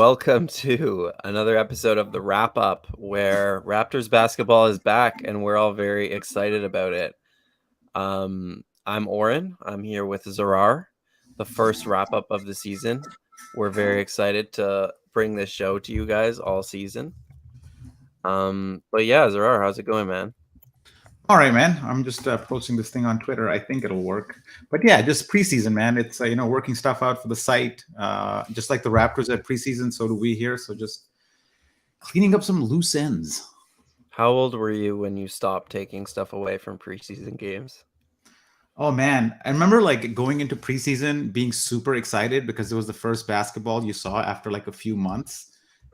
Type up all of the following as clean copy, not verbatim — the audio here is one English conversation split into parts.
welcome to another episode of the Wrap Up, where Raptors basketball is back and we're all very excited about it. I'm Oren. I'm here with Zarar, the first wrap up of the season. We're very excited to bring this show to you guys all season. But yeah, Zarar, how's it going, man? All right, man. I'm just posting this thing on Twitter. I think it'll work. But yeah, just preseason, man. It's working stuff out for the site. Just like the Raptors at preseason, so do we here. So just cleaning up some loose ends. How old were you when you stopped taking stuff away from preseason games? Oh man, I remember like going into preseason being super excited because it was the first basketball you saw after like a few months.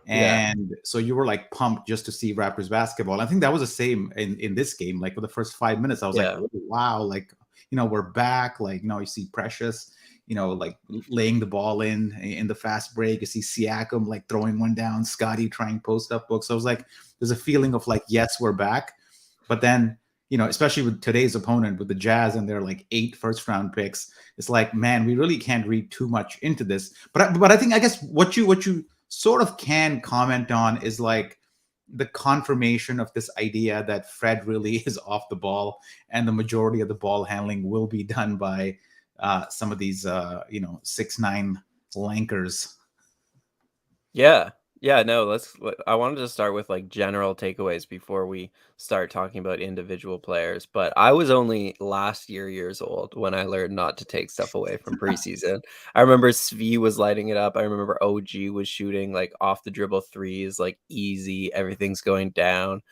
Yeah, And so you were like pumped just to see Raptors basketball. I think that was the same in this game. Like for the first 5 minutes, I was like, yeah. oh, wow, like we're back. Like, you see Precious, like laying the ball in the fast break. You see Siakam like throwing one down, Scotty trying post up books. So I was like, there's a feeling of like, yes, we're back. But then especially with today's opponent, with the Jazz and their like 8 first-round picks, it's like, man, we really can't read too much into this. But I guess what you sort of can comment on is like the confirmation of this idea that Fred really is off the ball, and the majority of the ball handling will be done by some of these 6'9" lankers. Yeah. Yeah, no, I wanted to start with like general takeaways before we start talking about individual players, but I was only last years old when I learned not to take stuff away from preseason. I remember Svi was lighting it up. I remember OG was shooting like off the dribble threes, like easy, everything's going down.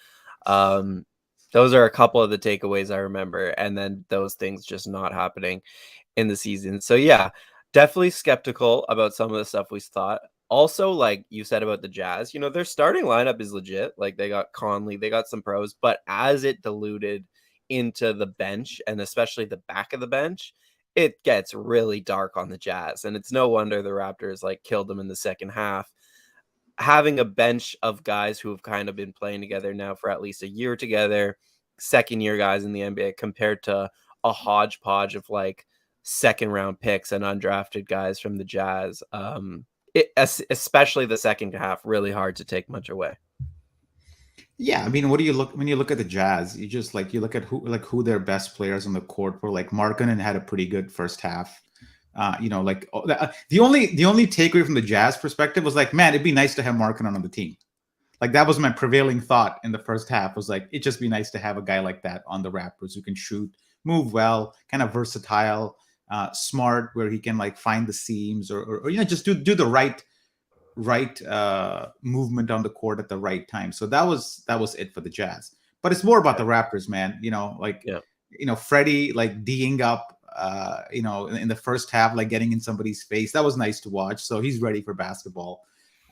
Um, those are a couple of the takeaways I remember, and then those things just not happening in the season. So yeah, definitely skeptical about some of the stuff we thought. Also, like you said about the Jazz, their starting lineup is legit. Like they got Conley, they got some pros, but as it diluted into the bench and especially the back of the bench, it gets really dark on the Jazz. And it's no wonder the Raptors like killed them in the second half. Having a bench of guys who have kind of been playing together now for at least a year together, second year guys in the NBA compared to a hodgepodge of like second round picks and undrafted guys from the Jazz. Especially the second half, really hard to take much away. Yeah, I mean, what do you look when you look at the Jazz? You just like you look at who their best players on the court were. Like Markkanen had a pretty good first half. The only takeaway from the Jazz perspective was like, man, it'd be nice to have Markkanen on the team. Like that was my prevailing thought in the first half. Was like it'd just be nice to have a guy like that on the Raptors who can shoot, move well, kind of versatile, smart, where he can like find the seams or just do the right movement on the court at the right time. So that was it for the Jazz. But it's more about the Raptors, man. Yeah. Freddie like D'ing up, in the first half, like getting in somebody's face. That was nice to watch. So he's ready for basketball.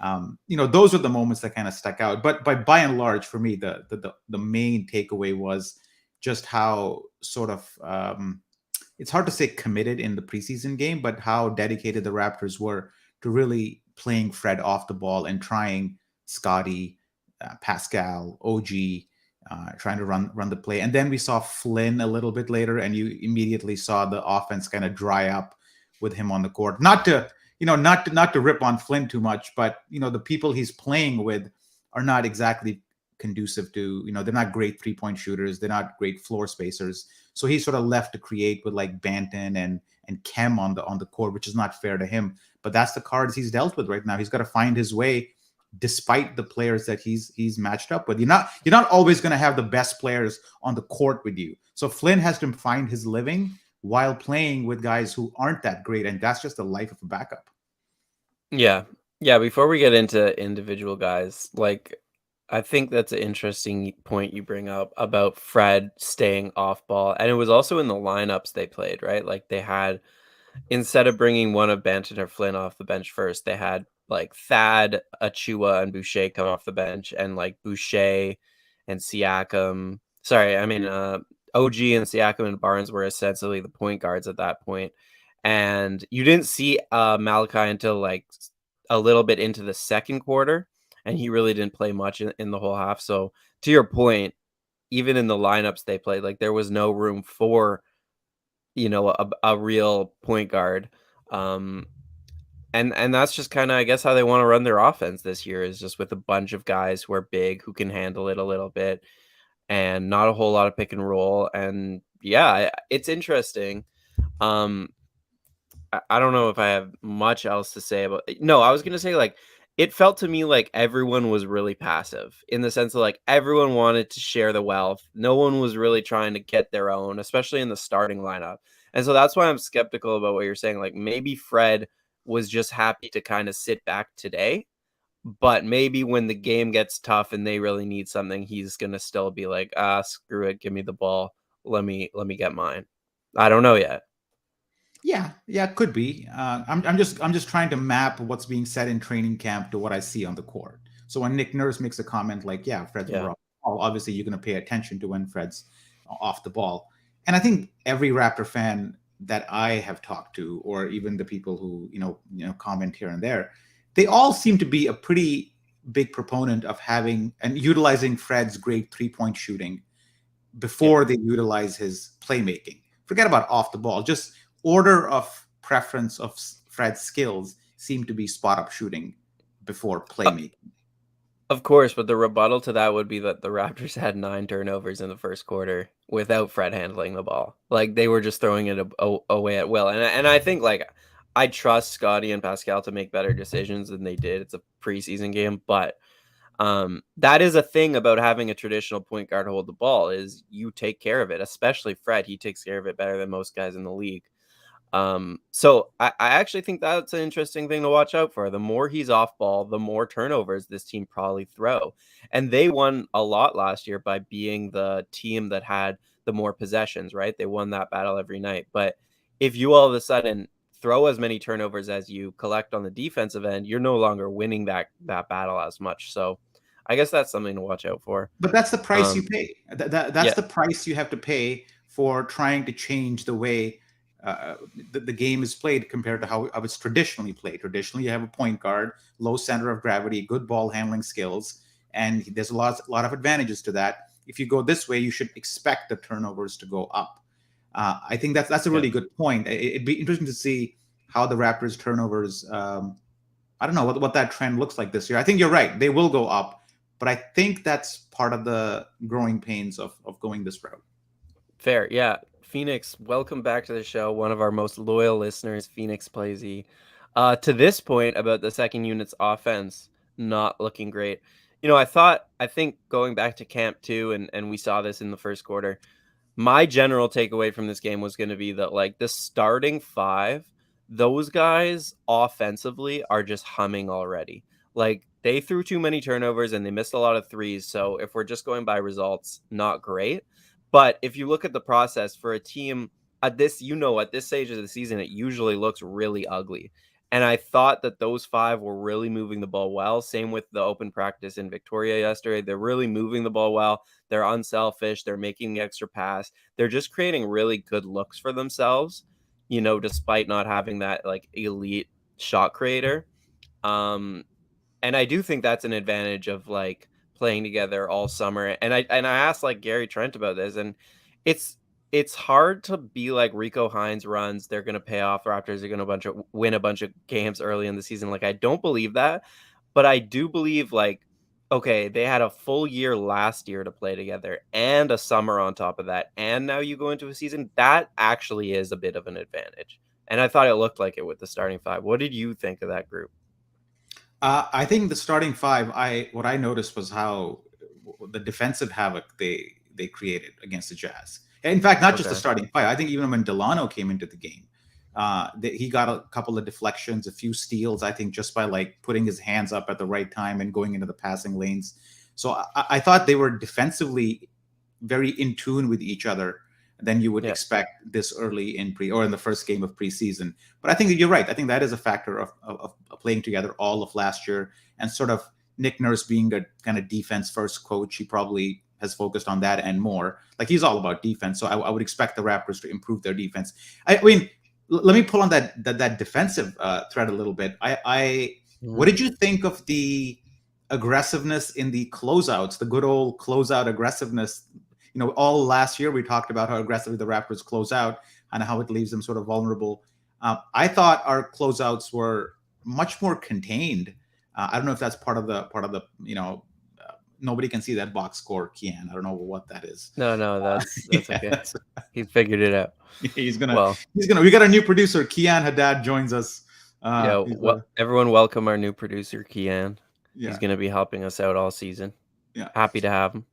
Those are the moments that kind of stuck out. But by and large, for me, the main takeaway was just how sort of it's hard to say committed in the preseason game, but how dedicated the Raptors were to really playing Fred off the ball and trying Scotty, Pascal, OG, trying to run the play. And then we saw Flynn a little bit later, and you immediately saw the offense kind of dry up with him on the court. Not to rip on Flynn too much, but the people he's playing with are not exactly conducive to, they're not great 3-point shooters, they're not great floor spacers. So he's sort of left to create with like Banton and Kem on the court, which is not fair to him. But that's the cards he's dealt with right now. He's got to find his way, despite the players that he's matched up with. You're not always going to have the best players on the court with you. So Flynn has to find his living while playing with guys who aren't that great, and that's just the life of a backup. Yeah. Yeah. Before we get into individual guys, like I think that's an interesting point you bring up about Fred staying off ball. And it was also in the lineups they played, right? Like they had, instead of bringing one of Banton or Flynn off the bench first, they had like Thad, Achua, and Boucher come off the bench, and like Boucher and Siakam. Sorry, I mean OG and Siakam and Barnes were essentially the point guards at that point. And you didn't see Malachi until like a little bit into the second quarter, and he really didn't play much in the whole half. So to your point, even in the lineups they played, like there was no room for a real point guard. Um, And that's just kind of, I guess, how they want to run their offense this year is just with a bunch of guys who are big, who can handle it a little bit, and not a whole lot of pick and roll. And yeah, it's interesting. Um, I don't know if I have much else to say about. No, I was gonna say like it felt to me like everyone was really passive in the sense of like everyone wanted to share the wealth. No one was really trying to get their own, especially in the starting lineup. And so that's why I'm skeptical about what you're saying. Like maybe Fred was just happy to kind of sit back today, but maybe when the game gets tough and they really need something, he's gonna still be like, ah, screw it, give me the ball. Let me get mine. I don't know yet. Yeah, yeah, it could be. I'm just trying to map what's being said in training camp to what I see on the court. So when Nick Nurse makes a comment like, "Yeah, Fred's Yeah. more off the ball," obviously you're going to pay attention to when Fred's off the ball. And I think every Raptor fan that I have talked to, or even the people who comment here and there, they all seem to be a pretty big proponent of having and utilizing Fred's great 3-point shooting Yeah. before they utilize his playmaking. Forget about off the ball. Just order of preference of Fred's skills seem to be spot up shooting before playmaking. Of course, but the rebuttal to that would be that the Raptors had 9 turnovers in the first quarter without Fred handling the ball. Like, they were just throwing it away at will, and I think, like, I trust Scotty and Pascal to make better decisions than they did. It's a preseason game, but, that is a thing about having a traditional point guard hold the ball is you take care of it, especially Fred. He takes care of it better than most guys in the league. So I actually think that's an interesting thing to watch out for. The more he's off ball, the more turnovers this team probably throw. And they won a lot last year by being the team that had the more possessions, right? They won that battle every night. But if you all of a sudden throw as many turnovers as you collect on the defensive end, you're no longer winning that battle as much. So I guess that's something to watch out for. But that's the price you Um, pay. That's yeah, the price you have to pay for trying to change the way the game is played compared to how it's traditionally played. Traditionally, you have a point guard, low center of gravity, good ball handling skills, and there's a lot of advantages to that. If you go this way, you should expect the turnovers to go up. I think that's a yeah. really good point. It'd be interesting to see how the Raptors turnovers. I don't know what that trend looks like this year. I think you're right; they will go up, but I think that's part of the growing pains of going this route. Fair, yeah. Phoenix, welcome back to the show. One of our most loyal listeners, Phoenix Plazy. To this point about the second unit's offense not looking great. I think going back to camp too, and we saw this in the first quarter. My general takeaway from this game was going to be that like the starting five, those guys offensively are just humming already. Like they threw too many turnovers and they missed a lot of threes. So if we're just going by results, not great. But if you look at the process for a team at this, at this stage of the season, it usually looks really ugly. And I thought that those five were really moving the ball well. Same with the open practice in Victoria yesterday. They're really moving the ball well. They're unselfish. They're making the extra pass. They're just creating really good looks for themselves, despite not having that like elite shot creator. Um, and I do think that's an advantage of like playing together all summer. And I asked like Gary Trent about this, and it's it's hard to be like Rico Hines runs. They're gonna pay off. Raptors are gonna win a bunch of games early in the season. Like I don't believe that, but I do believe like okay, they had a full year last year to play together and a summer on top of that, and now you go into a season that actually is a bit of an advantage. And I thought it looked like it with the starting five. What did you think of that group? I think the starting five. What I noticed was how the defensive havoc they created against the Jazz. In fact, not just the Okay. starting five. I think even when Delano came into the game, he got a couple of deflections, a few steals. I think just by like putting his hands up at the right time and going into the passing lanes. So I thought they were defensively very in tune with each other than you would Yeah. expect this early in pre or in the first game of preseason. But I think that you're right. I think that is a factor of playing together all of last year and sort of Nick Nurse being a kind of defense first coach. He probably has focused on that and more. Like he's all about defense. So I would expect the Raptors to improve their defense. I mean, let me pull on that defensive thread a little bit. What Mhm. did you think of the aggressiveness in the closeouts, the good old closeout aggressiveness? All last year we talked about how aggressively the Raptors close out and how it leaves them sort of vulnerable. I thought our closeouts were much more contained. I don't know if that's part of the nobody can see that box score, Kian. I don't know what that is. No, no, that's Yeah, okay. He figured it out. he's gonna Well, we got a new producer, Kian Haddad joins us. yeah, He's everyone welcome our new producer, Kian. He's yeah, gonna be helping us out all season. yeah. Happy to have him.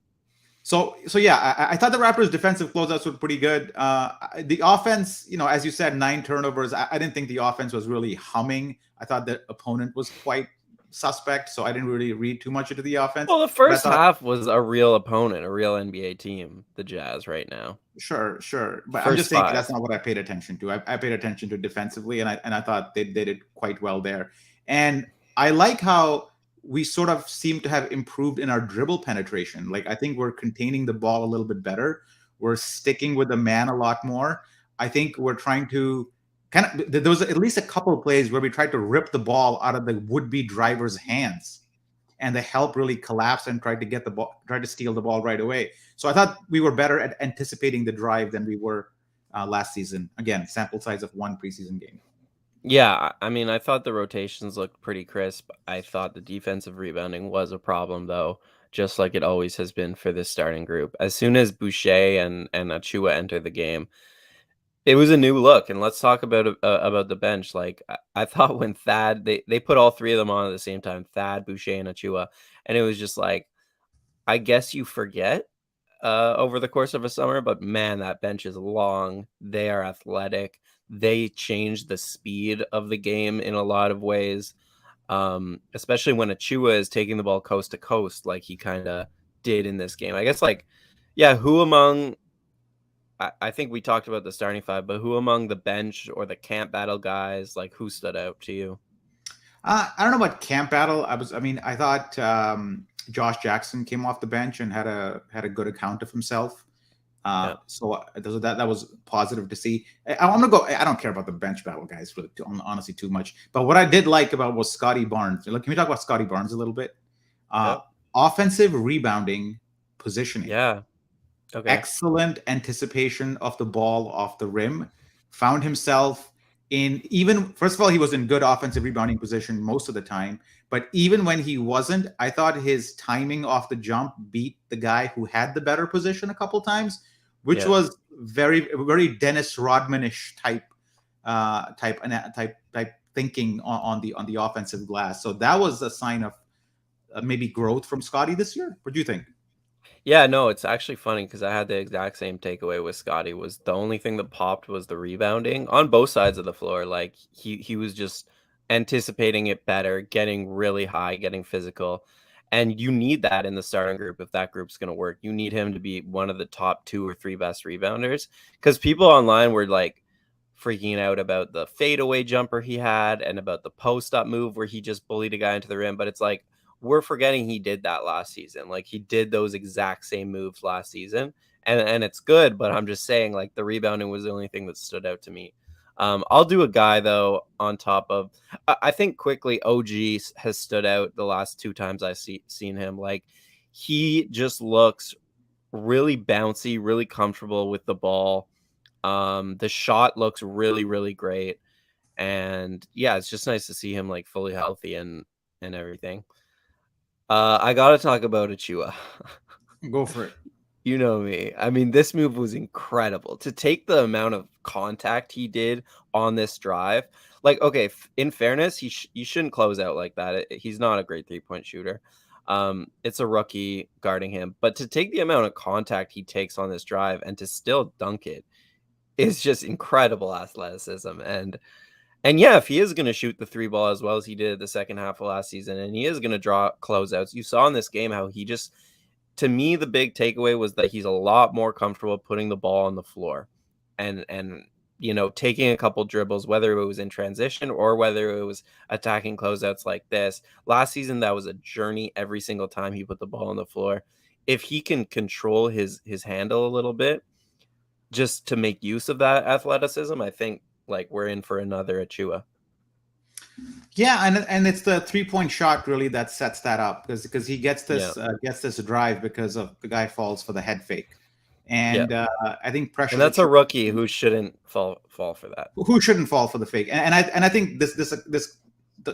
So yeah, I thought the Raptors' defensive closeouts were pretty good. The offense, as you said, 9 turnovers. I didn't think the offense was really humming. I thought the opponent was quite suspect, so I didn't really read too much into the offense. Well, the But I first thought, half was a real opponent, a real NBA team, the Jazz right now. sure. The But I'm first just saying that's 5. not what I paid attention to. I paid attention to defensively, and I thought they did quite well there. And I like how we sort of seem to have improved in our dribble penetration. Like I think we're containing the ball a little bit better. We're sticking with the man a lot more. I think we're trying to there was at least a couple of plays where we tried to rip the ball out of the would-be driver's hands, and the help really collapsed and tried to steal the ball right away. So I thought we were better at anticipating the drive than we were last season. Again, sample size of one preseason game. Yeah, I mean, I thought the rotations looked pretty crisp. I thought the defensive rebounding was a problem, though, just like it always has been for this starting group. As soon as Boucher and Achua entered the game, it was a new look. And let's talk about the bench. Like I thought when Thad they put all 3 of them on at the same time, Thad, Boucher, and Achua, and it was just like I guess you forget over the course of a summer, but man, that bench is long. They are athletic. They change the speed of the game in a lot of ways, especially when Achua is taking the ball coast to coast like he kind of did in this game. I guess, like, yeah, who among, I think we talked about the starting 5, but who among the bench or the camp battle guys, like, who stood out to you? I don't know about camp battle. I thought Josh Jackson came off the bench and had a good account of himself. Yeah. So that was positive to see. I'm gonna go. I don't care about the bench battle guys really, honestly, too much. But what I did like about was Scotty Barnes. Can we talk about Scotty Barnes a little bit? Uh, Yep. Offensive rebounding, positioning, Yeah. Okay. excellent anticipation of the ball off the rim. Found himself in, even first of all, he was in good offensive rebounding position most of the time. But even when he wasn't, I thought his timing off the jump beat the guy who had the better position a couple times, which Yeah. was very Dennis Rodman-ish type thinking on the offensive glass. So that was a sign of maybe growth from Scotty this year. What do you think? Yeah, no, it's actually funny because I had the exact same takeaway with Scotty. Was the only thing that popped was the rebounding on both sides of the floor. Like he was just anticipating it better, getting really high, getting physical. And you need that in the starting group if that group's going to work. You need him to be one of the top 2 or 3 best rebounders because people online were like freaking out about the fadeaway jumper he had and about the post up move where he just bullied a guy into the rim. But it's like, we're forgetting he did that last season. Like he did those exact same moves last season, and it's good. But I'm just saying, like the rebounding was the only thing that stood out to me. I'll do a guy though on top of. I think quickly OG has stood out the last 2 times I've seen him. Like he just looks really bouncy, really comfortable with the ball. The shot looks really, really great, and yeah, it's just nice to see him like fully healthy and everything. I gotta talk about Achua. Go for it. You know me. I mean, this move was incredible. To take the amount of contact he did on this drive, like, okay, in fairness, you shouldn't close out like that. He's not a great 3-point shooter. It's a rookie guarding him, but to take the amount of contact he takes on this drive and to still dunk it is just incredible athleticism. And yeah, if he is going to shoot the 3 ball as well as he did the second half of last season, and he is going to draw closeouts, you saw in this game how he just, to me, the big takeaway was that he's a lot more comfortable putting the ball on the floor and taking a couple dribbles, whether it was in transition or whether it was attacking closeouts like this. Last season, that was a journey every single time he put the ball on the floor. If he can control his handle a little bit, just to make use of that athleticism, I think like we're in for another Achua. Yeah, and it's the 3-point shot really that sets that up because he gets Yeah. this drive because of the guy falls for the head fake, Yeah. and I think And pressures that's a Achua. rookie who shouldn't fall for that. Who shouldn't fall for the fake? And I think this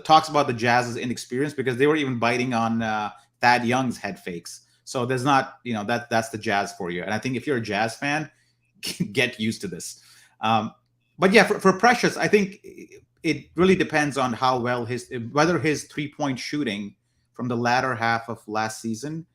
talks about the Jazz's inexperience because they were even biting on Thad Young's head fakes. So there's not, that's the Jazz for you. And I think if you're a Jazz fan, get used to this. Um, but yeah, for Precious, I think it really depends on how well whether his 3-point shooting from the latter half of last season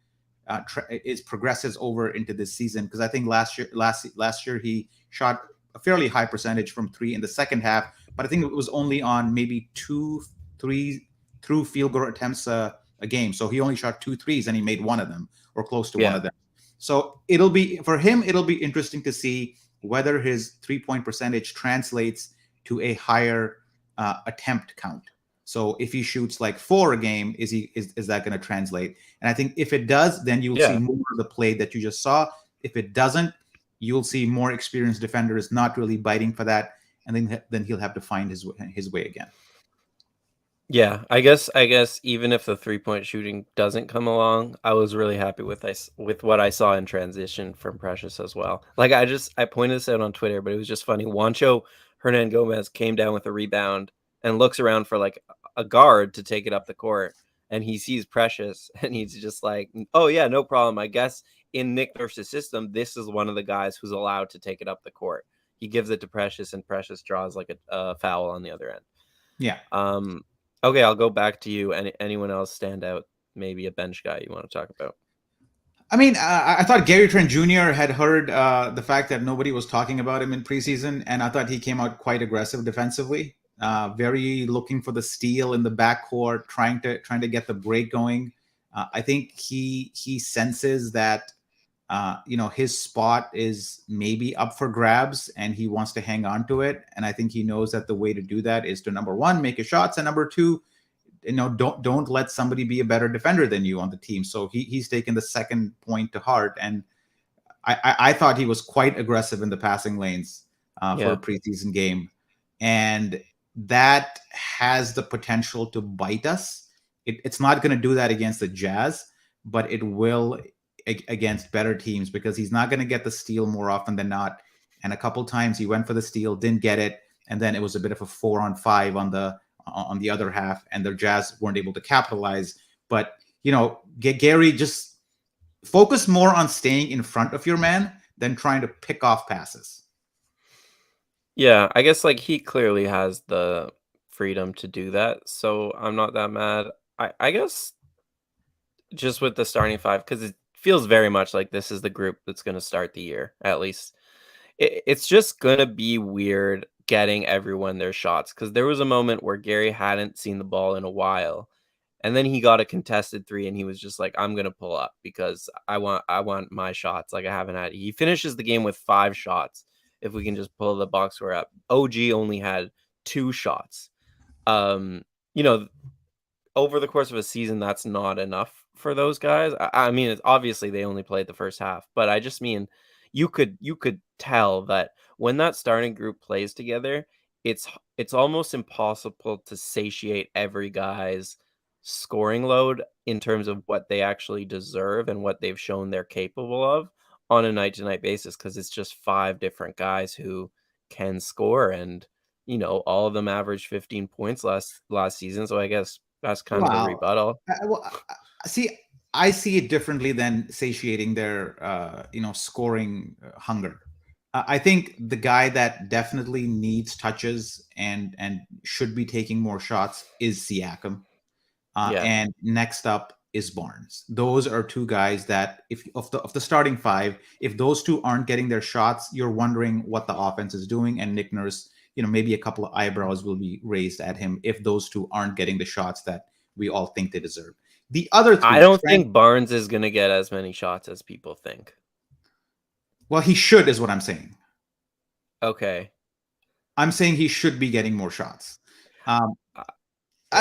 is progresses over into this season, because I think last year he shot a fairly high percentage from three in the second half, but I think it was only on maybe 2-3 through field goal attempts a game. So he only shot 2 threes and he made one of them or close to one Yeah. of them. So it'll be interesting to see whether his 3-point percentage translates to a higher attempt count. So if he shoots like 4 a game, is that going to translate? And I think if it does, then you'll see Yeah. more of the play that you just saw. If it doesn't, you'll see more experienced defenders not really biting for that, and then he'll have to find his way again. Yeah, I guess even if the three-point shooting doesn't come along, I was really happy with what I saw in transition from Precious as well. Like, I pointed this out on Twitter, but it was just funny. Juancho Hernangomez came down with a rebound and looks around for, like, a guard to take it up the court, and he sees Precious, and he's just like, "Oh, yeah, no problem. I guess in Nick Nurse's system, this is one of the guys who's allowed to take it up the court." He gives it to Precious, and Precious draws, like, a foul on the other end. Yeah. Okay, I'll go back to you. Anyone else stand out? Maybe a bench guy you want to talk about? I mean, I thought Gary Trent Jr. had heard the fact that nobody was talking about him in preseason, and I thought he came out quite aggressive defensively, very looking for the steal in the backcourt, trying to get the break going. I think he senses that his spot is maybe up for grabs, and he wants to hang on to it. And I think he knows that the way to do that is to, number one, make his shots, and number two, don't let somebody be a better defender than you on the team. So he's taken the second point to heart, and I thought he was quite aggressive in the passing lanes for a Yeah. preseason game, and that has the potential to bite us. It's not going to do that against the Jazz, but it will against better teams, because he's not going to get the steal more often than not. And a couple times he went for the steal, didn't get it, and then it was a bit of a 4-on-5 on the other half, and the Jazz weren't able to capitalize. But Gary, just focus more on staying in front of your man than trying to pick off passes. Yeah, I guess like he clearly has the freedom to do that, so I'm not that mad. I guess just with the starting five, because it feels very much like this is the group that's going to start the year, at least. It's just going to be weird getting everyone their shots, because there was a moment where Gary hadn't seen the ball in a while, and then he got a contested three, and he was just like, "I'm gonna pull up because I want my shots." Like I haven't had. He finishes the game with 5 shots. If we can just pull the box score up, OG only had 2 shots. Um, you know, over the course of a season, that's not enough for those guys. I mean, it's obviously they only played the first half, but I just mean you could tell that when that starting group plays together, it's almost impossible to satiate every guy's scoring load in terms of what they actually deserve and what they've shown they're capable of on a night to night basis, because it's just 5 different guys who can score, and all of them averaged 15 points last season. So I guess that's kind of the Wow. rebuttal. See, I see it differently than satiating their, scoring hunger. I think the guy that definitely needs touches and should be taking more shots is Siakam. Yeah. And next up is Barnes. Those are two guys that, if of the starting five, if those two aren't getting their shots, you're wondering what the offense is doing. And Nick Nurse, maybe a couple of eyebrows will be raised at him if those two aren't getting the shots that we all think they deserve. The other I three, don't Trent, think Barnes is going to get as many shots as people think. well, he should, is what I'm saying. Okay. I'm saying he should be getting more shots. Um, Uh,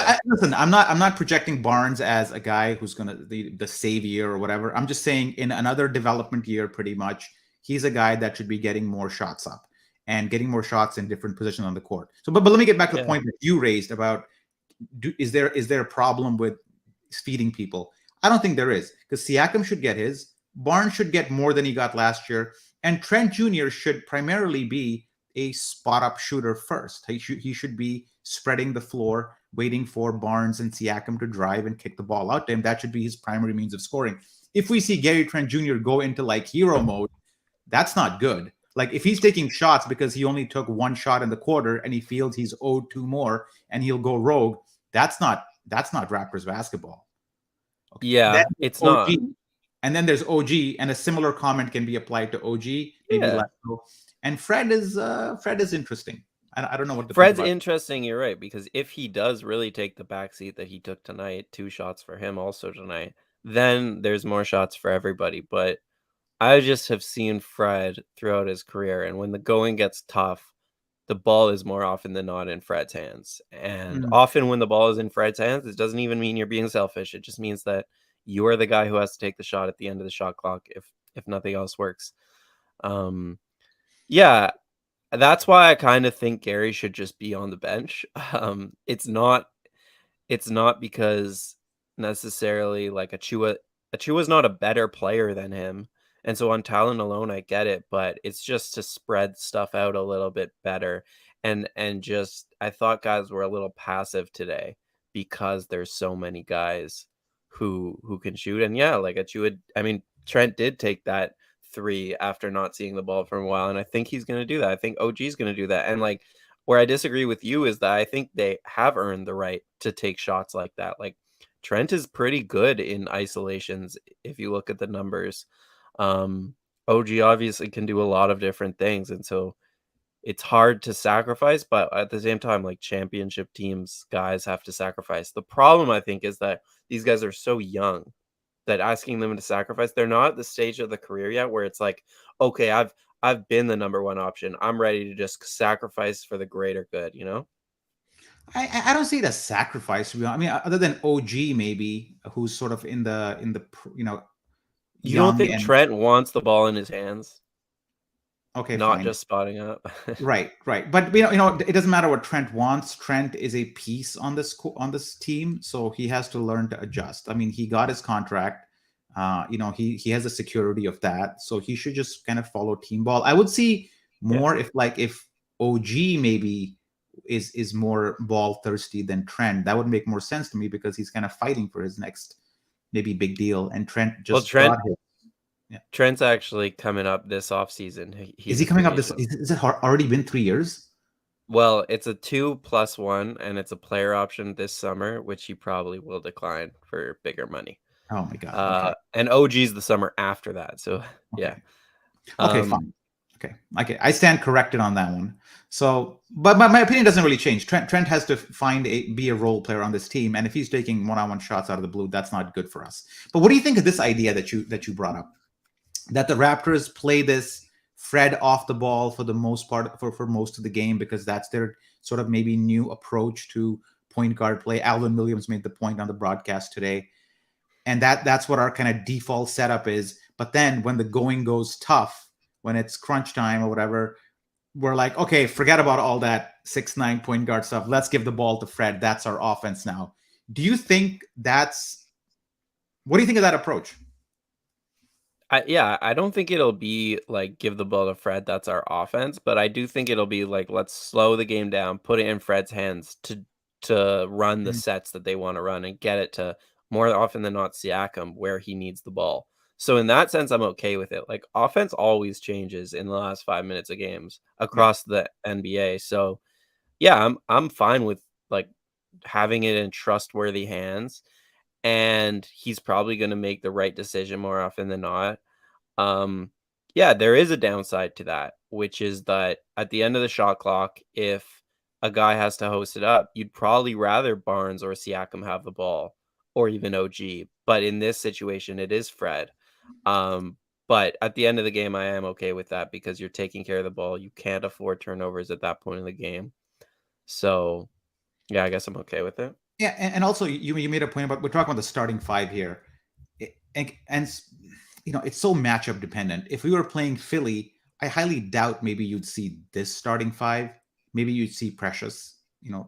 yeah. listen, I'm not projecting Barnes as a guy who's gonna the savior or whatever. I'm just saying in another development year, pretty much, he's a guy that should be getting more shots up and getting more shots in different positions on the court. So, but let me get back to the Yeah. point that you raised about is there a problem with feeding people? I don't think there is, because Siakam should get his, Barnes should get more than he got last year, and Trent Jr. should primarily be a spot up shooter first. He should be spreading the floor waiting for Barnes and Siakam to drive and kick the ball out to him. That should be his primary means of scoring. If we see Gary Trent Jr. go into like hero mode, that's not good. Like if he's taking shots because he only took one shot in the quarter and he feels he's owed two more and he'll go rogue, that's not Raptors basketball. Okay. Then Yeah, it's not. OG, and then there's OG, and a similar comment can be applied to OG, maybe Yeah. less so. And Fred is interesting. I don't know what to think Fred's about. interesting, you're right, because if he does really take the backseat that he took tonight, 2 shots for him also tonight, then there's more shots for everybody, but I just have seen Fred throughout his career, and when the going gets tough, the ball is more often than not in Fred's hands, and Mm. often when the ball is in Fred's hands, it doesn't even mean you're being selfish, it just means that you are the guy who has to take the shot at the end of the shot clock if nothing else works. Um, yeah, that's why I kinda think Gary should just be on the bench. It's not because necessarily like Achua's not a better player than him, and so on talent alone, I get it, but it's just to spread stuff out a little bit better, and just I thought guys were a little passive today because there's so many guys who can shoot, and yeah, like Achua I mean, Trent did take that 3 after not seeing the ball for a while, and I think he's gonna do that. I think OG's gonna do that, and, like, where I disagree with you is that I think they have earned the right to take shots like that. Like Trent is pretty good in isolations if you look at the numbers. Um, OG obviously can do a lot of different things, and so it's hard to sacrifice, but at the same time, like championship teams, guys have to sacrifice. The problem I think is that these guys are so young that asking them to sacrifice, they're not at the stage of the career yet where it's like, okay, I've been the number one option. I'm ready to just sacrifice for the greater good, you know? I don't see it as sacrifice. To be honest. I mean, other than OG maybe, who's sort of in the You don't young think and Trent wants the ball in his hands, okay, not fine. just spotting up? Right, right. But it doesn't matter what Trent wants. Trent is a piece on this team, so he has to learn to adjust. I mean, he got his contract. He has the security of that, so he should just kind of follow team ball. I would see Yeah. more if OG maybe is more ball thirsty than Trent. That would make more sense to me because he's kind of fighting for his next maybe big deal, and Trent Well, just got his. Yeah. Trent's actually coming up this offseason. Is He's he a coming free up this? agent. Is it already been 3 years? Well, it's a 2+1, and it's a player option this summer, which he probably will decline for bigger money. Oh my god. Okay. And OG's the summer after that. So Okay. yeah. Okay, Um, fine. Okay, I stand corrected on that one. So, but my opinion doesn't really change. Trent has to be a role player on this team, and if he's taking one-on-one shots out of the blue, that's not good for us. But what do you think of this idea that you brought up? That the Raptors play this Fred off the ball for the most part for most of the game because that's their sort of maybe new approach to point guard play. Alvin Williams made the point on the broadcast today, and that's what our kind of default setup is. But then when the going goes tough, when it's crunch time or whatever, we're like, okay, forget about all that 6'9" point guard stuff. Let's give the ball to Fred. That's our offense now. Do you think that's what do you think of that approach? I don't think it'll be like give the ball to Fred, that's our offense, but I do think it'll be like let's slow the game down, put it in Fred's hands to run the Mm, sets that they want to run and get it to more often than not Siakam where he needs the ball. So in that sense, I'm okay with it. Like offense always changes in the last 5 minutes of games yeah, across the NBA. So yeah, I'm fine with like having it in trustworthy hands, and he's probably going to make the right decision more often than not. Um, yeah, there is a downside to that, which is that at the end of the shot clock, if a guy has to host it up, you'd probably rather Barnes or Siakam have the ball, or even OG. But in this situation, it is Fred. Um, but at the end of the game, I am okay with that because you're taking care of the ball. You can't afford turnovers at that point in the game. So yeah, I guess I'm okay with it. yeah, and also you made a point about we're talking about the starting five here, and it's so matchup dependent. If we were playing Philly, I highly doubt maybe you'd see this starting five. Maybe you'd see Precious,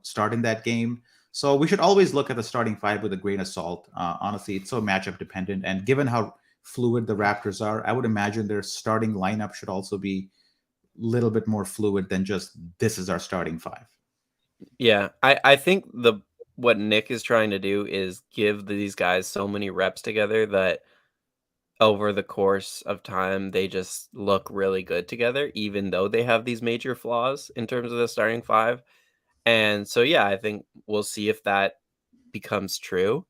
start in that game. So we should always look at the starting five with a grain of salt. Honestly, it's so matchup dependent, and given how fluid the Raptors are, I would imagine their starting lineup should also be a little bit more fluid than just this is our starting five. Yeah, I think what Nick is trying to do is give these guys so many reps together that over the course of time, they just look really good together, even though they have these major flaws in terms of the starting five. And so, yeah, I think we'll see if that becomes true.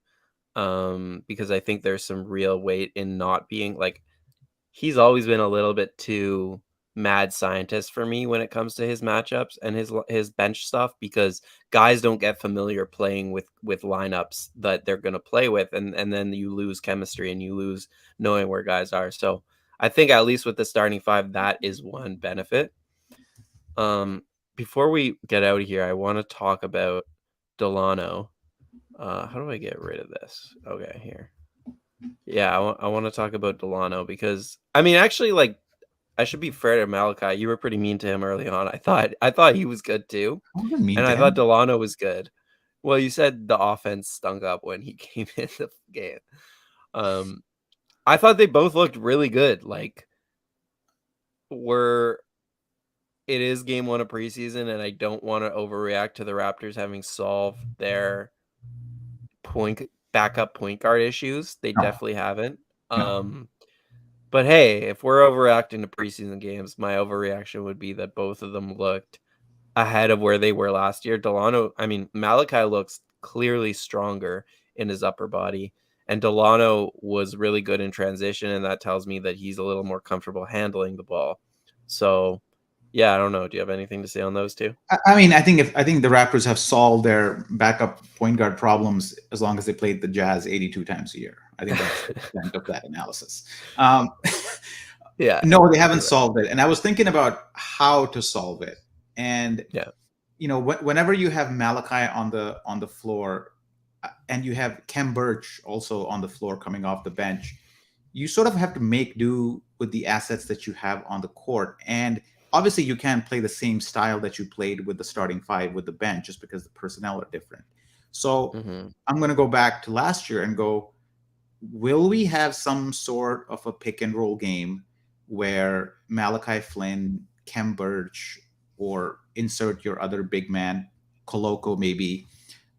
Because I think there's some real weight in not being like he's always been a little bit too mad scientist for me when it comes to his matchups and his bench stuff because guys don't get familiar playing with lineups that they're going to play with and then you lose chemistry and you lose knowing where guys are. So I think at least with the starting five that is one benefit. Um Before we get out of here, I want to talk about Delano. How do I get rid of this? Okay, here. Yeah, I want to talk about Delano because I mean actually like I should be fair to Malachi. You were pretty mean to him early on. I thought he was good too, I wasn't mean and to I thought him. Delano was good. Well, you said the offense stunk up when he came in the game. Um, I thought they both looked really good. Like, we're it is game one of preseason, and I don't want to overreact to the Raptors having solved their point backup point guard issues. They No, definitely haven't. no. Um, but hey, if we're overreacting to preseason games, my overreaction would be that both of them looked ahead of where they were last year. Delano, I mean, Malachi looks clearly stronger in his upper body, and Delano was really good in transition, and that tells me that he's a little more comfortable handling the ball. So, yeah, I don't know. Do you have anything to say on those two? I mean, I think the Raptors have solved their backup point guard problems as long as they played the Jazz 82 times a year. I think that's the extent of that analysis. Um, Yeah, no, they haven't you're right. solved it, and I was thinking about how to solve it. And Yeah. whenever you have Malachi on the floor, and you have Kem Birch also on the floor coming off the bench, you sort of have to make do with the assets that you have on the court. And obviously, you can't play the same style that you played with the starting five with the bench just because the personnel are different. So Hmm. I'm going to go back to last year and go, will we have some sort of a pick and roll game where Malachi Flynn, Kem Birch, or insert your other big man, Koloko maybe,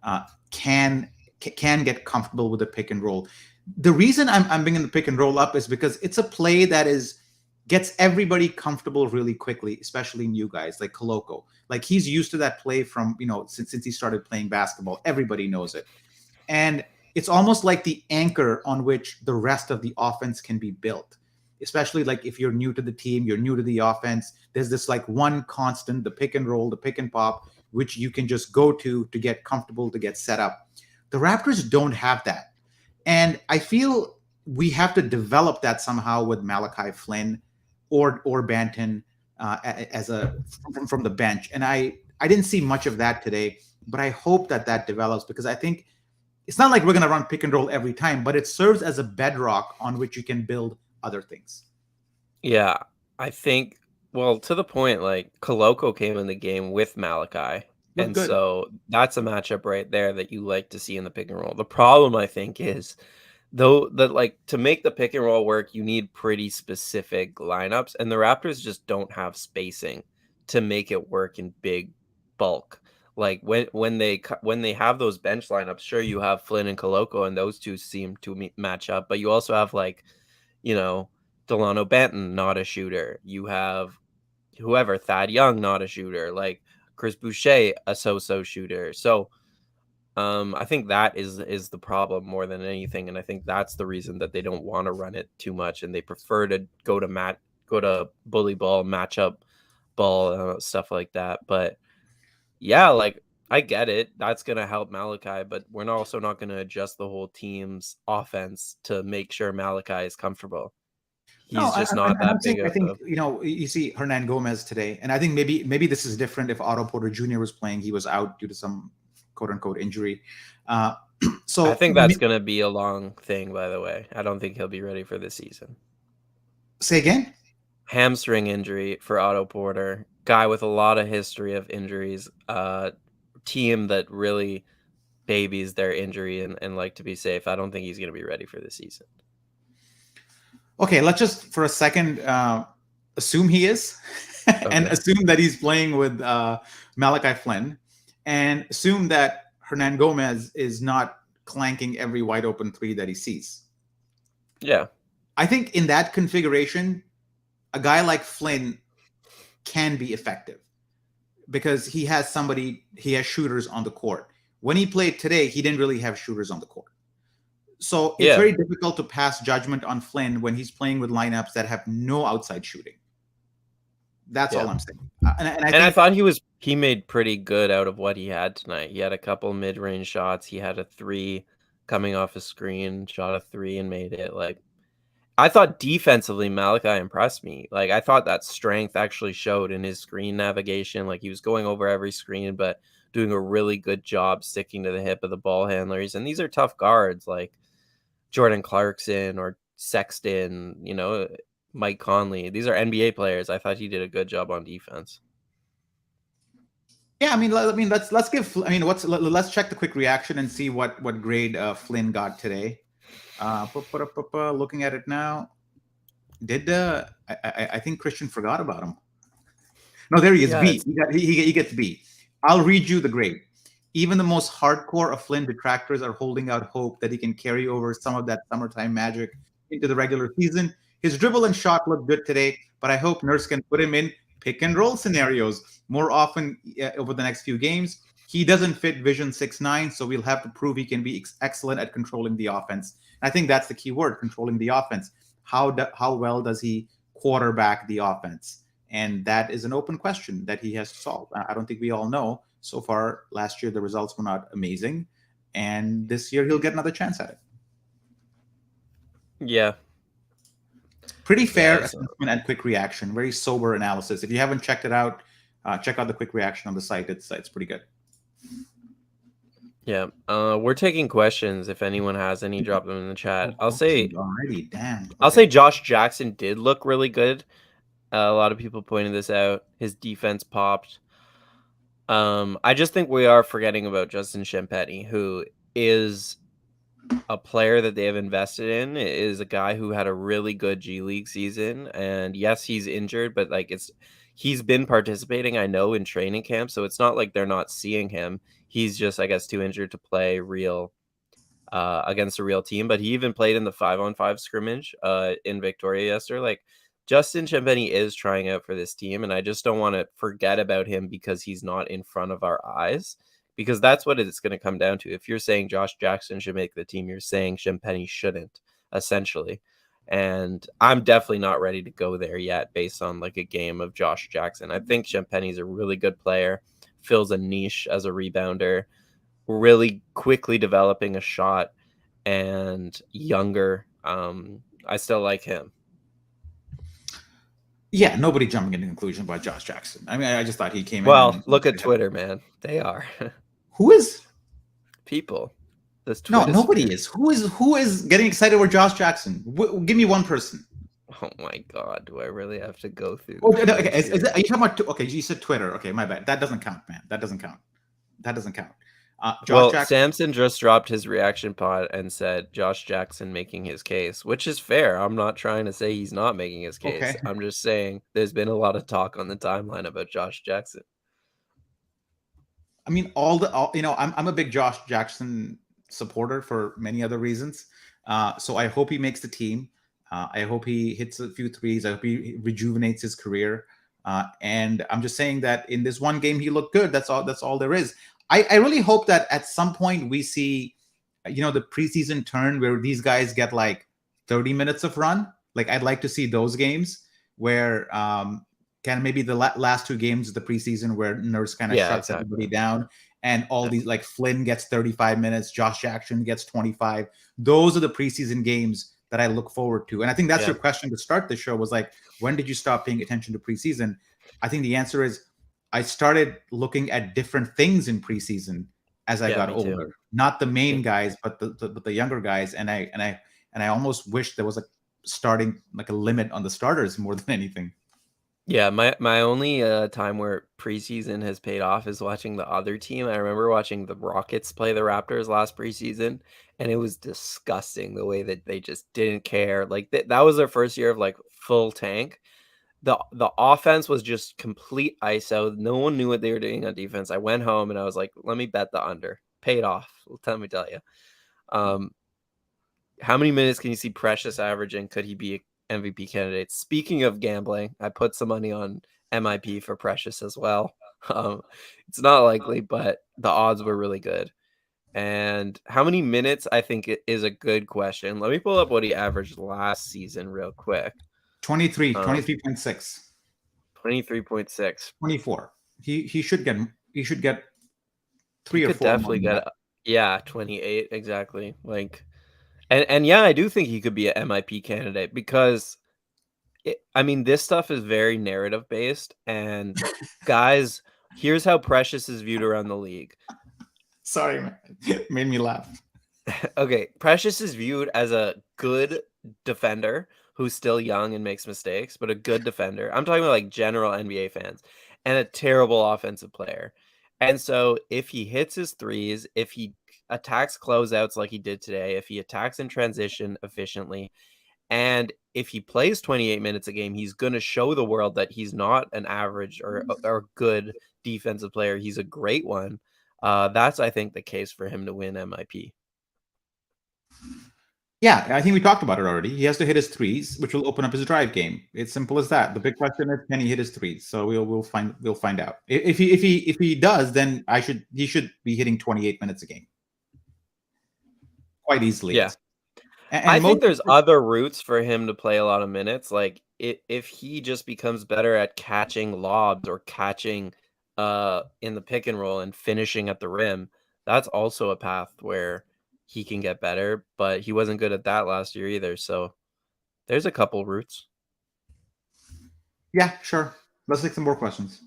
uh, can can get comfortable with the pick and roll. The reason I'm bringing the pick and roll up is because it's a play that is gets everybody comfortable really quickly, especially new guys like Koloko. Like he's used to that play from since he started playing basketball. Everybody knows it, and it's almost like the anchor on which the rest of the offense can be built. Especially like if you're new to the team, you're new to the offense. There's this like one constant, the pick and roll, the pick and pop, which you can just go to get comfortable, to get set up. The Raptors don't have that. And I feel we have to develop that somehow with Malachi Flynn or Banton as a from the bench. And I didn't see much of that today, but I hope that that develops because I think it's not like we're going to run pick and roll every time, but it serves as a bedrock on which you can build other things. Yeah, I think, well, to the point, like Koloko came in the game with Malachi. Look And good. so that's a matchup right there that you like to see in the pick and roll. The problem, I think, is though that like to make the pick and roll work, you need pretty specific lineups, and the Raptors just don't have spacing to make it work in big bulk. Like when they have those bench lineups, sure you have Flynn and Koloko, and those two seem to match up, but you also have like you know Delano Banton, not a shooter. You have whoever Thad Young, not a shooter. Like Chris Boucher, a so-so shooter. So I think that is the problem more than anything, and I think that's the reason that they don't want to run it too much, and they prefer to go to bully ball, matchup ball, stuff like that. But yeah, like I get it. That's gonna help Malachi, but we're also not gonna adjust the whole team's offense to make sure Malachi is comfortable. No, He's just and not I'm that saying big I of think a. you see Hernan Gomez today, and I think maybe this is different if Otto Porter Jr. was playing. He was out due to some quote unquote injury. Uh, I so think that's gonna be a long thing, by the way. I don't think he'll be ready for this season. say again. Hamstring injury for Otto Porter, guy with a lot of history of injuries, team that really babies their injury and like to be safe. I don't think he's going to be ready for the season. Okay, let's just for a second assume he is, and Okay. assume that he's playing with Malachi Flynn, and assume that Hernan Gomez is not clanking every wide open three that he sees. Yeah. I think in that configuration, a guy like Flynn can be effective because he has shooters on the court. When he played today, he didn't really have shooters on the court. So it's Yeah. very difficult to pass judgment on Flynn when he's playing with lineups that have no outside shooting. That's all Yeah. I'm saying. And I And I think, thought he made pretty good out of what he had tonight. He had a couple mid-range shots. He had a 3 coming off a screen, shot a 3 and made it. Like, I thought defensively, Malachi impressed me. Like, I thought that strength actually showed in his screen navigation. Like, he was going over every screen, but doing a really good job sticking to the hip of the ball handlers. And these are tough guards like Jordan Clarkson or Sexton, Mike Conley. These are NBA players. I thought he did a good job on defense. yeah, let's give. Let's check the quick reaction and see what grade Flynn got today. Looking at it now, I think Christian forgot about him. No, there he is. Yeah, B. He gets B. I'll read you the grade. Even the most hardcore of Flynn detractors are holding out hope that he can carry over some of that summertime magic into the regular season. His dribble and shot look good today, but I hope Nurse can put him in pick and roll scenarios more often over the next few games. He doesn't fit Vision 6'9, so we'll have to prove he can be excellent at controlling the offense. And I think that's the key word, controlling the offense. How well does he quarterback the offense? And that is an open question that he has to solve. I don't think we all know. So far, last year, the results were not amazing. And this year, he'll get another chance at it. yeah, Pretty yeah. fair assessment and quick reaction. Very sober analysis. If you haven't checked it out, check out the quick reaction on the site. It's pretty good. Yeah. We're taking questions. If anyone has any, drop them in the chat. I'll say Questions already. Damn. I'll Okay. say Josh Jackson did look really good. A lot of people pointed this out. His defense popped. I just think we are forgetting about Justin Champagny, who is a player that they have invested in, is a guy who had a really good G League season. And yes, he's injured, but like he's been participating, I know, in training camp. So it's not like they're not seeing him. He's just, I guess, too injured to play real against a real team. But he even played in the 5-on-5 scrimmage in Victoria yesterday. Like Justin Champagny is trying out for this team, and I just don't want to forget about him because he's not in front of our eyes. Because that's what it's going to come down to. If you're saying Josh Jackson should make the team, you're saying Champagny shouldn't, essentially. And I'm definitely not ready to go there yet based on like a game of Josh Jackson. I think Champagny's a really good player, fills a niche as a rebounder, really quickly developing a shot and younger. I still like him. Yeah, nobody jumping into conclusion about Josh Jackson. I mean, I just thought he came in Well, and look at Twitter, man. They are who is people. This no, Twitter nobody sphere. is. Who is getting excited over Josh Jackson? Give me one person. Oh my god, do I really have to go through Oh, the okay. Twitter sphere? Are you talking about? Okay, you said Twitter. Okay, my bad. That doesn't count, man. That doesn't count. That doesn't count. Josh Well, Jackson. Samson just dropped his reaction pod and said Josh Jackson making his case, which is fair. I'm not trying to say he's not making his case. Okay. I'm just saying there's been a lot of talk on the timeline about Josh Jackson. I mean, I'm a big Josh Jackson supporter for many other reasons. So I hope he makes the team. I hope he hits a few threes. I hope he rejuvenates his career. And I'm just saying that in this one game he looked good. That's all. That's all there is. I really hope that at some point we see, the preseason turn where these guys get like 30 minutes of run. Like I'd like to see those games where kind of maybe the last two games of the preseason where Nurse kind of Yeah, shuts everybody exactly. down, and all Yeah. these like Flynn gets 35 minutes, Josh Jackson gets 25. Those are the preseason games that I look forward to. And I think that's Yeah. your question to start the show was like, when did you stop paying attention to preseason? I think the answer is I started looking at different things in preseason as I Yeah, got me too. older. Not the main Me guys, but the younger guys. And I almost wish there was a starting like a limit on the starters more than anything. Yeah, my only time where preseason has paid off is watching the other team. I remember watching the Rockets play the Raptors last preseason, and it was disgusting the way that they just didn't care. Like that was their first year of like full tank. The offense was just complete ISO. No one knew what they were doing on defense. I went home and I was like, let me bet the under. paid off. Let me tell you. Um, how many minutes can you see Precious averaging? Could he be a MVP candidate? Speaking of gambling, I put some money on MIP for Precious as well. Um, it's not likely, but the odds were really good. And how many minutes, I think it is a good question. Let me pull up what he averaged last season real quick. 23, Um, 23.6, 23.6. 24. He should get He 3 or could 4 more definitely than that. get, yeah, 28 exactly. Like, and yeah, I do think he could be an MIP candidate because I mean, this stuff is very narrative based, and guys, here's how Precious is viewed around the league. Sorry, man. It made me laugh. Okay, Precious is viewed as a good defender who's still young and makes mistakes, but a good defender. I'm talking about like general NBA fans, and a terrible offensive player. And so if he hits his threes, if he attacks closeouts like he did today, if he attacks in transition efficiently, and if he plays 28 minutes a game, he's going to show the world that he's not an average or good defensive player. He's a great one. That's, I think, the case for him to win MIP. Yeah, I think we talked about it already. He has to hit his threes, which will open up his drive game. It's simple as that. The big question is, can he hit his threes? So we'll find out. If he does, then he should be hitting 28 minutes a game quite easily. Yeah. And I most think there's other routes for him to play a lot of minutes. Like if he just becomes better at catching lobs or catching in the pick and roll and finishing at the rim, that's also a path where he can get better, but he wasn't good at that last year either. So there's a couple routes. Yeah, sure. Let's take some more questions.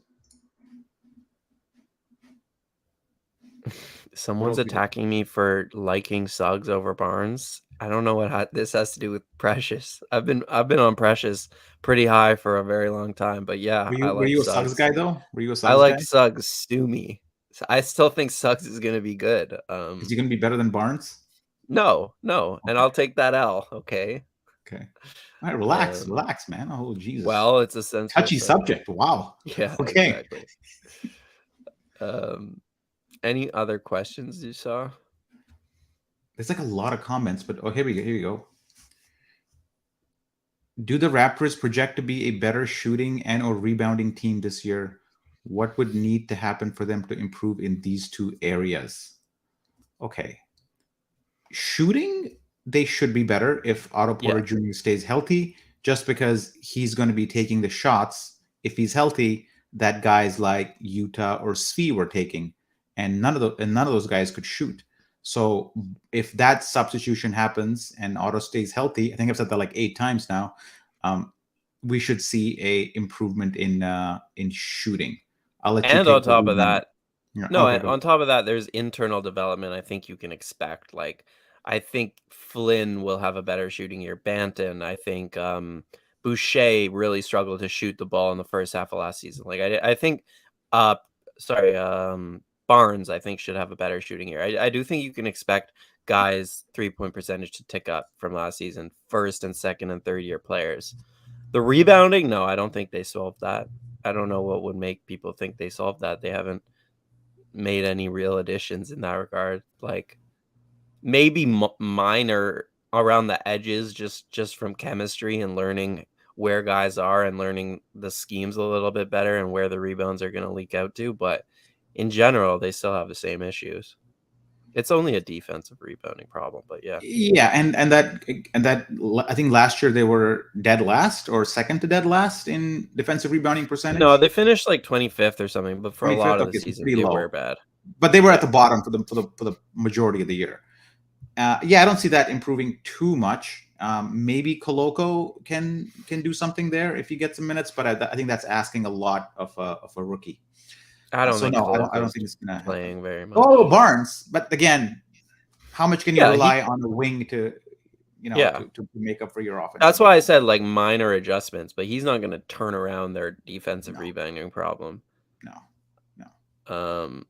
What Someone's else we got? attacking me for liking Suggs over Barnes. I don't know what this has to do with Precious. I've been on Precious pretty high for a very long time, but yeah, Were I you were like you a Suggs Suggs. guy though? Were you a I Suggs like guy? Suggs. Sue me. I still think Suggs is gonna be good. Is he going to be better than Barnes? No, no, and Okay. I'll take that L. Okay. Okay. All right, relax, Um, relax, man. Oh, Jesus. well, it's a sensitive Touchy subject. subject. Wow. Yeah, Okay. exactly. Um, any other questions you saw? There's like a lot of comments, but oh, here we go. Here we go. Do the Raptors project to be a better shooting and or rebounding team this year? What would need to happen for them to improve in these two areas? Okay. Shooting, they should be better if Otto Porter Yeah, Jr. stays healthy, just because he's going to be taking the shots if he's healthy that guys like Utah or Svi were taking, and none of those guys could shoot. So if that substitution happens and Otto stays healthy, I think I've said that like 8 times now. Um, we should see a improvement in shooting. I'll let you and take on the top of rebound. that, Yeah. no, Okay. and Go on top of that, there's internal development I think you can expect. Like, I think Flynn will have a better shooting year. Banton, I think Boucher really struggled to shoot the ball in the first half of last season. Like, I think, uh, sorry, Barnes, I think should have a better shooting year. I do think you can expect guys' 3-point percentage to tick up from last season, first and second and third year players. The rebounding, no, I don't think they solved that. I don't know what would make people think they solved that. They haven't made any real additions in that regard. Like maybe minor around the edges, just from chemistry and learning where guys are and learning the schemes a little bit better and where the rebounds are going to leak out to. But in general, they still have the same issues. It's only a defensive rebounding problem, but yeah. Yeah, and that I think last year they were dead last or second to dead last in defensive rebounding No, percentage. they finished like 25th or something, but for a lot 25th, of the okay, so season, pretty they were low. bad. But they were at Yeah. the bottom for the majority of the year. Yeah, I don't see that improving too much. Maybe Koloko can do something there if he gets some minutes, but I think that's asking a lot of a rookie. I don't So think no, I don't Koloko's think it's gonna happen. playing very Oh, much. Barnes, but again, how much can you Yeah, rely on the wing to yeah. to make up for your That's offensive why I defect? said like minor adjustments, but he's not going to turn around their defensive No, rebounding problem. no, no. Um,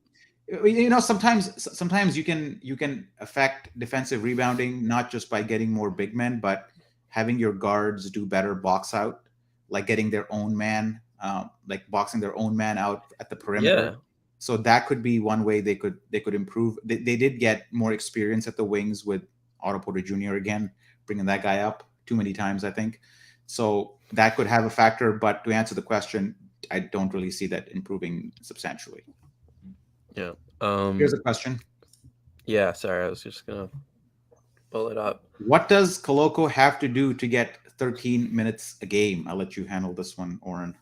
Sometimes you can affect defensive rebounding not just by getting more big men, but having your guards do better box out, like getting their own man, like boxing their own man out at the yeah, perimeter. So that could be one way they could improve. They did get more experience at the wings with Otto Porter Jr. again, bringing that guy up too many times, I think. So that could have a factor. But to answer the question, I don't really see that improving substantially. Yeah. Here's a question: Yeah, sorry, I was just gonna pull it up. what does Koloko have to do to get 13 minutes a game? I'll let you handle this one, Oren.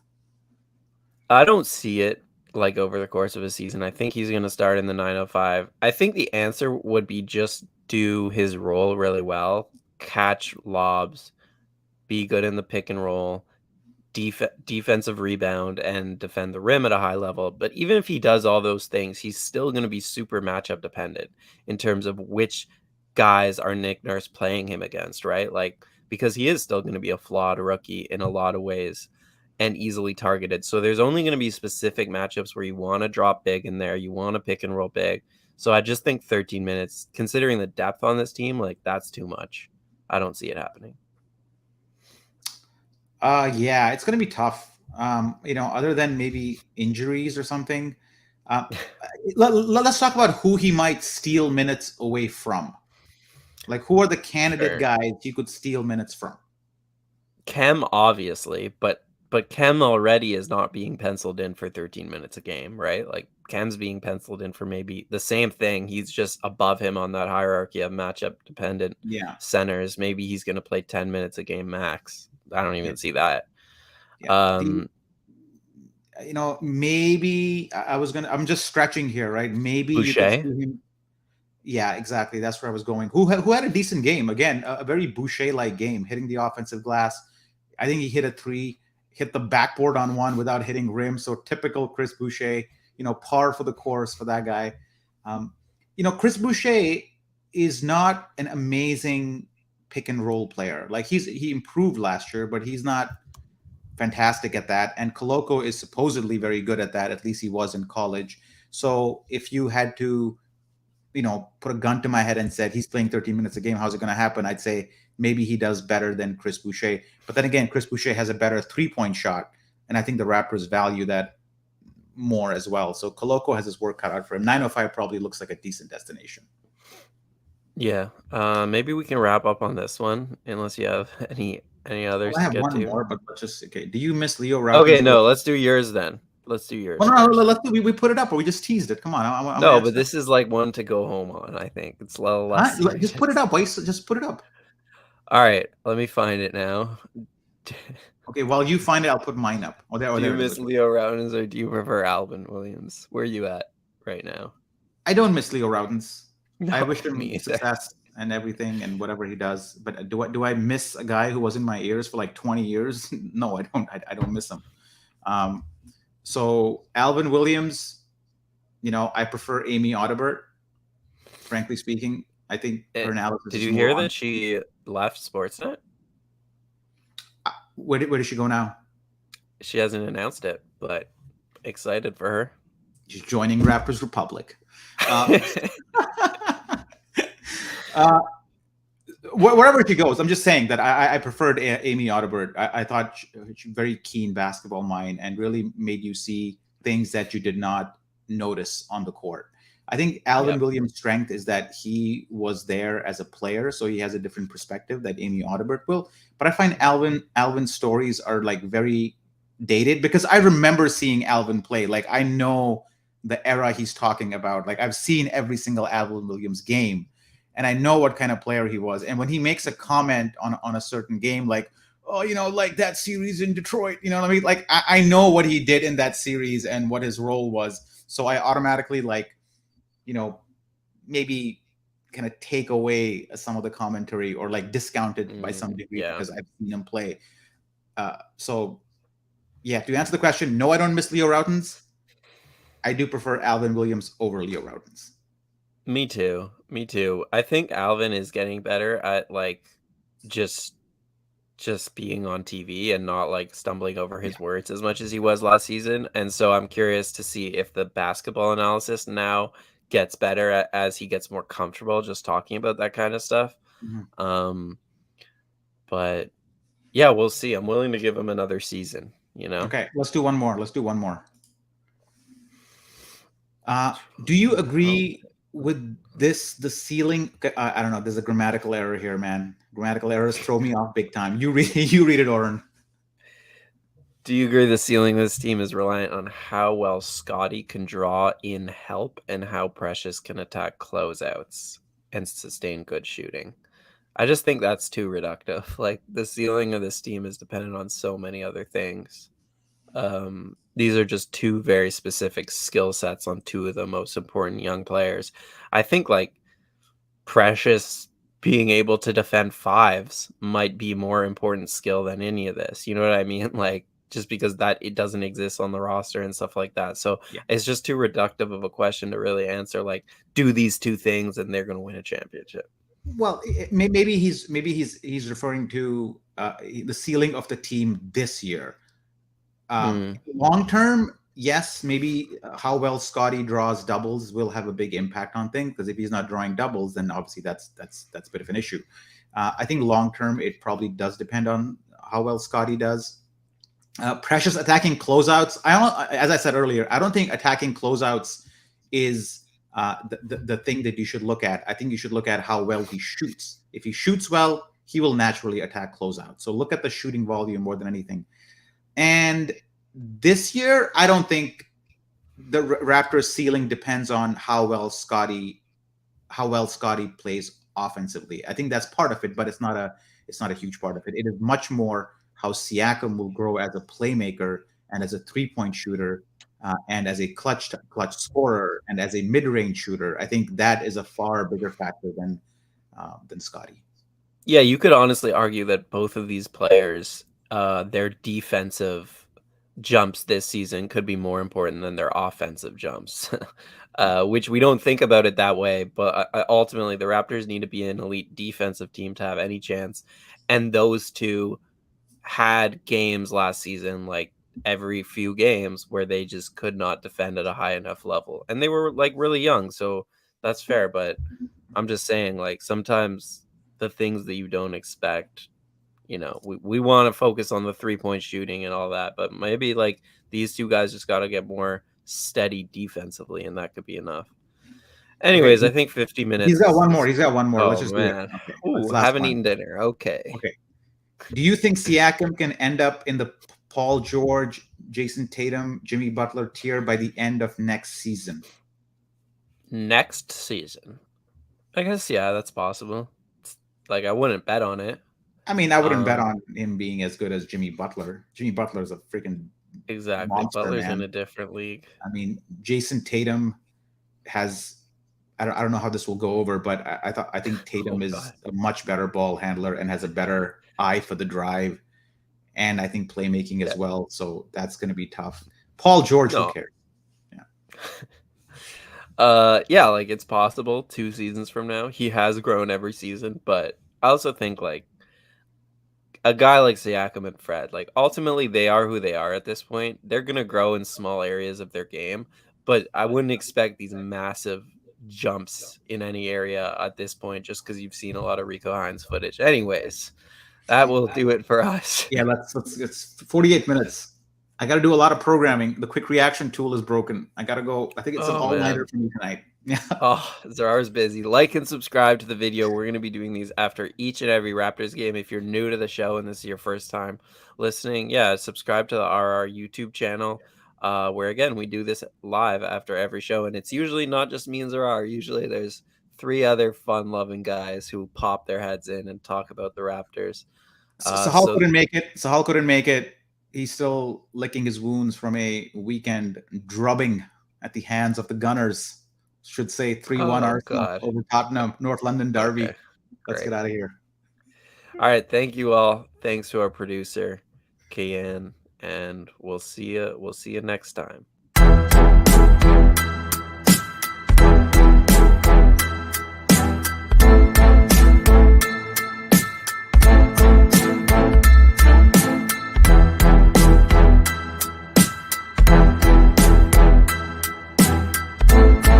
I don't see it like over the course of a season. I think he's gonna start in the 905. I think the answer would be just do his role really well, catch lobs, be good in the pick and roll, defensive rebound, and defend the rim at a high level. But even if he does all those things, he's still going to be super matchup dependent in terms of which guys are Nick Nurse playing him against, right? Like, because he is still going to be a flawed rookie in a lot of ways and easily targeted. So there's only going to be specific matchups where you want to drop big in there, you want to pick and roll big. So I just think 13 minutes, considering the depth on this team, like that's too much. I don't see it happening. Yeah, it's going to be tough. Other than maybe injuries or something. Uh, let's talk about who he might steal minutes away from. Like, who are the candidate Sure. guys he could steal minutes from? Kem, obviously, but Kem already is not being penciled in for 13 minutes a game, right? Like Kem's being penciled in for maybe the same thing. He's just above him on that hierarchy of matchup dependent Yeah, centers. Maybe he's going to play 10 minutes a game max. I don't yeah, even see that. yeah. Um, Maybe I'm just stretching here, right? Maybe you could see Boucher, him. Yeah, exactly. That's where I was going. Who had a decent game? Again, a very Boucher-like game, hitting the offensive glass. I think he hit a three, hit the backboard on one without hitting rim. So typical Chris Boucher. Par for the course for that guy. Um, Chris Boucher is not an amazing pick and roll player. Like he improved last year, but he's not fantastic at that. And Koloko is supposedly very good at that. At least he was in college. So if you had to put a gun to my head and said he's playing 13 minutes a game, how's it going to happen? I'd say maybe he does better than Chris Boucher. But then again, Chris Boucher has a better 3-point shot. And I think the Raptors value that more as well. So Koloko has his work cut out for him. 905 probably looks like a decent destination. yeah. Maybe we can wrap up on this one, unless you have any Well, others I to have get one to. more, but let's just okay. Do you miss Leo Okay, Routins more? no, let's do yours then. Let's do Well, yours no, no, first. let's do we put it up or we just teased it. Come on, I'm gonna No, but answer that. this is like one to go home on. I think it's a little Huh? less Just put it serious. up. Wait, just put it up. All right, let me find it now. Okay, while you find it, I'll put mine up. Do There you it is. miss Okay. Leo Rounds or do you prefer Alvin Williams? Where are you at right now? I don't miss Leo Routins. I No, wish him me either. success and everything and whatever he does. But do I miss a guy who was in my ears for like 20 years? No, I don't. I don't miss him. Um, so Alvin Williams, I prefer Amy Audibert. Frankly speaking, I think her analysis Did is you more hear on. that she left Sportsnet? Where does she go now? She hasn't announced it, but excited for her. She's joining Raptors Republic. Uh, uh, wherever she goes, I'm just saying that I preferred Amy Audibert. I thought she very keen basketball mind and really made you see things that you did not notice on the court. I think Alvin Yep. Williams' strength is that he was there as a player, so he has a different perspective that Amy Audibert will. But I find Alvin's stories are like very dated because I remember seeing Alvin play. Like I know the era he's talking about. Like I've seen every single Alvin Williams game and I know what kind of player he was. And when he makes a comment on a certain game, like, oh, like that series in Detroit, you know what I mean? Like I know what he did in that series and what his role was. So I automatically like, you know, maybe kind of take away some of the commentary or like discount it by some degree Yeah. because I've seen him play. So yeah, to answer the question, no, I don't miss Leo Routins. I do prefer Alvin Williams over Leo Routins. Me too. Me too. I think Alvin is getting better at like just just being on TV and not like stumbling over Yeah. his words as much as he was last season. And so I'm curious to see if the basketball analysis now gets better as he gets more comfortable just talking about that kind of stuff. Mhm. Um, but yeah, we'll see. I'm willing to give him another season, you know? Okay, let's do one more. Let's do one more. Do you Oh, agree with this? The ceiling. Okay, I don't know. There's a grammatical error here, man. Grammatical errors throw me off big time. You read. You read it, Oren. do you agree the ceiling of this team is reliant on how well Scotty can draw in help and how Precious can attack closeouts and sustain good shooting? I just think that's too reductive. Like the ceiling of this team is dependent on so many other things. These are just two very specific skill sets on two of the most important young players. I think like Precious being able to defend fives might be more important skill than any of this. You know what I mean? Like just because that it doesn't exist on the roster and stuff like that. So Yeah. it's just too reductive of a question to really answer like do these two things and they're going to win a championship. Well, maybe he's referring to the ceiling of the team this year. Hmm. Long term, yes, maybe how well Scotty draws doubles will have a big impact on things because if he's not drawing doubles, then obviously that's a bit of an issue. I think long term, it probably does depend on how well Scotty does. Precious attacking closeouts. I don't, as I said earlier, I don't think attacking closeouts is the thing that you should look at. I think you should look at how well he shoots. If he shoots well, he will naturally attack closeouts. So look at the shooting volume more than anything. And this year, I don't think the Raptors ceiling depends on how well Scotty plays offensively. I think that's part of it, but it's not a huge part of it. It is much more how Siakam will grow as a playmaker and as a 3-point shooter, and as a clutch scorer and as a mid-range shooter. I think that is a far bigger factor than Scotty. Yeah, you could honestly argue that both of these players, their defensive jumps this season could be more important than their offensive jumps, which we don't think about it that way. But ultimately, the Raptors need to be an elite defensive team to have any chance. And those two had games last season, like every few games, where they just could not defend at a high enough level. And they were like really young. So that's fair. But I'm just saying, like, sometimes the things that you don't expect, we want to focus on the 3-point shooting and all that, but maybe like these two guys just got to get more steady defensively, and that could be enough. Okay, Anyways, I think 50 he's minutes got is, one more. is He's got one more. Let's oh just do it. man. Okay, let's Ooh, last haven't one. eaten dinner. Okay. Okay. Do you think Siakam can end up in the Paul George, Jason Tatum, Jimmy Butler tier by the end of next season? Next season. I guess, yeah, that's possible. Like, I wouldn't bet on it. I mean, I wouldn't bet Um, on him being as good as Jimmy Butler. Jimmy Butler is a freaking exactly. monster, Butler's in man. a different league. I mean, Jason Tatum has. I don't know how this will go over, but I think Tatum Oh is god. a much better ball handler and has a better eye for the drive, and I think playmaking Yeah. as well. So that's going to be tough. Paul George, who No. cares? Yeah. Yeah, like it's possible 2 seasons from now. He has grown every season, but I also think like a guy like Siakam and Fred, like ultimately they are who they are at this point. They're gonna grow in small areas of their game, but I wouldn't expect these massive jumps in any area at this point just because you've seen a lot of Rico Hines footage. Anyways, that will do it for us. Yeah, let's it's 48 minutes. I got to do a lot of programming. The quick reaction tool is broken. I got to go. I think it's an Oh all-nighter man. for me tonight. Yeah. Oh, Zarar's busy. Like and subscribe to the video. We're going to be doing these after each and every Raptors game. If you're new to the show and this is your first time listening, yeah, subscribe to the RR YouTube channel, where again we do this live after every show, and it's usually not just me and Zarar. Usually there's 3 other fun-loving guys who pop their heads in and talk about the Raptors. Sahal So couldn't make it. Sahal couldn't make it. He's still licking his wounds from a weekend drubbing at the hands of the Gunners. Should say 3-1 oh Arsenal god. over Tottenham, North London Okay, Derby. Let's get great. out of here. All right, thank you all. Thanks to our producer, Kian, and we'll see you next time.